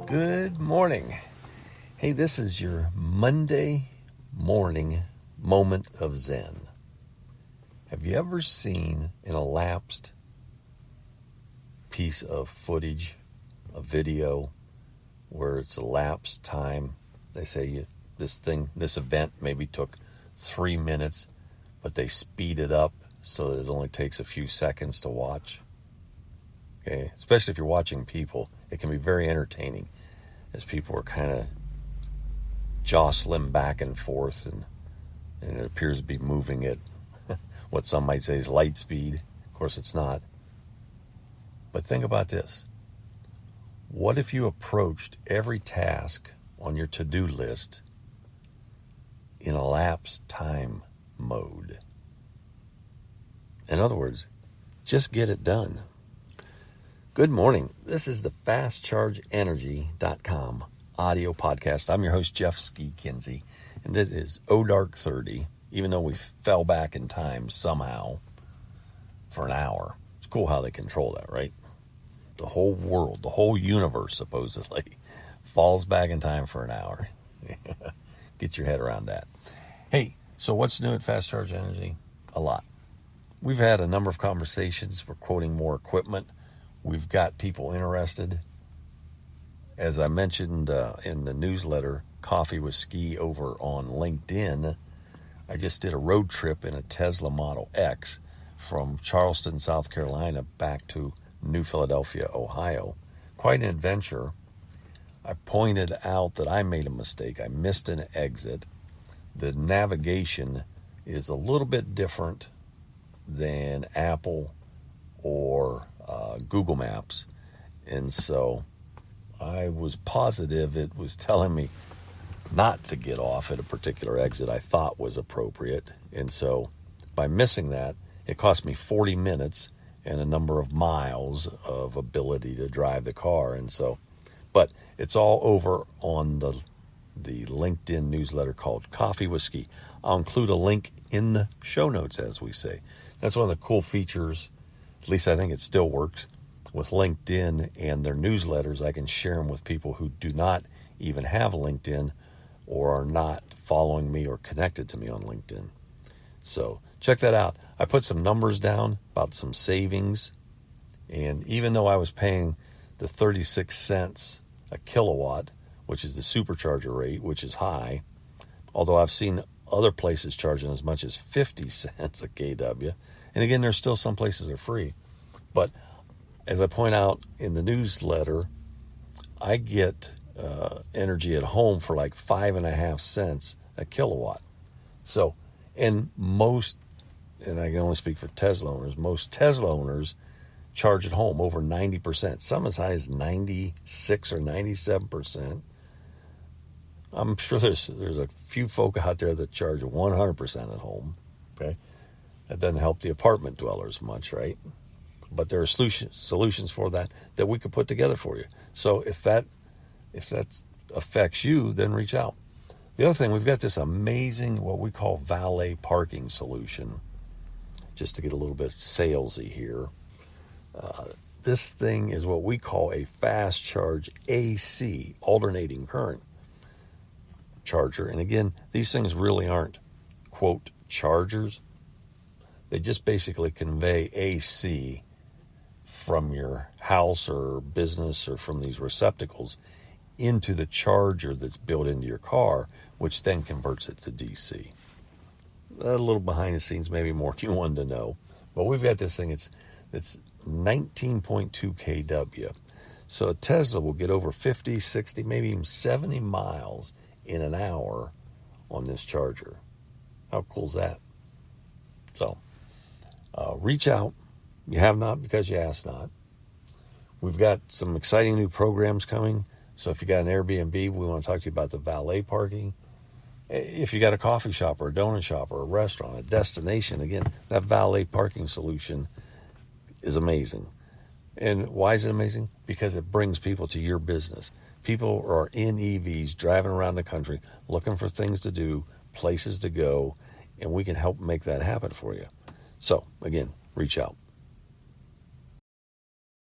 Good morning. Hey, this is your Monday morning moment of Zen. Have you ever seen an elapsed piece of footage, a video, where it's elapsed time? They say this event maybe took 3 minutes, but they speed it up so that it only takes a few seconds to watch. Okay, especially if you're watching people, it can be very entertaining as people are kind of jostling back and forth, and it appears to be moving at what some might say is light speed. Of course, it's not. But think about this. What if you approached every task on your to-do list in elapsed time mode? In other words, just get it done. Good morning. This is the FastChargeEnergy.com audio podcast. I'm your host, Jeff Ski Kinsey, and it is Dark 30, even though we fell back in time somehow for an hour. It's cool how they control that, right? The whole world, the whole universe, supposedly, falls back in time for an hour. Get your head around that. Hey, so what's new at Fast Charge Energy? A lot. We've had a number of conversations. We're quoting more equipment. We've got people interested. As I mentioned in the newsletter, Coffee with Ski over on LinkedIn, I just did a road trip in a Tesla Model X from Charleston, South Carolina, back to New Philadelphia, Ohio. Quite an adventure. I pointed out that I made a mistake. I missed an exit. The navigation is a little bit different than Apple or Google Maps, and so I was positive it was telling me not to get off at a particular exit I thought was appropriate, and so by missing that, it cost me 40 minutes and a number of miles of ability to drive the car. And so, but it's all over on the LinkedIn newsletter called Coffee with Ski. I'll include a link in the show notes, as we say. That's one of the cool features, at least I think it still works, with LinkedIn and their newsletters. I can share them with people who do not even have LinkedIn or are not following me or connected to me on LinkedIn. So check that out. I put some numbers down about some savings, and even though I was paying the 36 cents a kilowatt, which is the supercharger rate, which is high, although I've seen other places charging as much as 50 cents a kW, and again, there's still some places that are free. But as I point out in the newsletter, I get energy at home for like 5.5 cents a kilowatt. So, and I can only speak for Tesla owners, most Tesla owners charge at home over 90%, some as high as 96 or 97%. I'm sure there's a few folk out there that charge 100% at home. Okay, that doesn't help the apartment dwellers much, right? But there are solutions for that we could put together for you. So if that affects you, then reach out. The other thing, we've got this amazing, what we call valet parking solution. Just to get a little bit salesy here. This thing is what we call a fast charge AC, alternating current charger. And again, these things really aren't, quote, chargers. They just basically convey AC from your house or business or from these receptacles into the charger that's built into your car, which then converts it to DC. A little behind the scenes, maybe more than you wanted to know. But we've got this thing, it's 19.2 kW. So a Tesla will get over 50, 60, maybe even 70 miles in an hour on this charger. How cool is that? So reach out. You have not because you ask not. We've got some exciting new programs coming. So if you got an Airbnb, we want to talk to you about the valet parking. If you got a coffee shop or a donut shop or a restaurant, a destination, again, that valet parking solution is amazing. And why is it amazing? Because it brings people to your business. People are in EVs driving around the country looking for things to do, places to go, and we can help make that happen for you. So, again, reach out.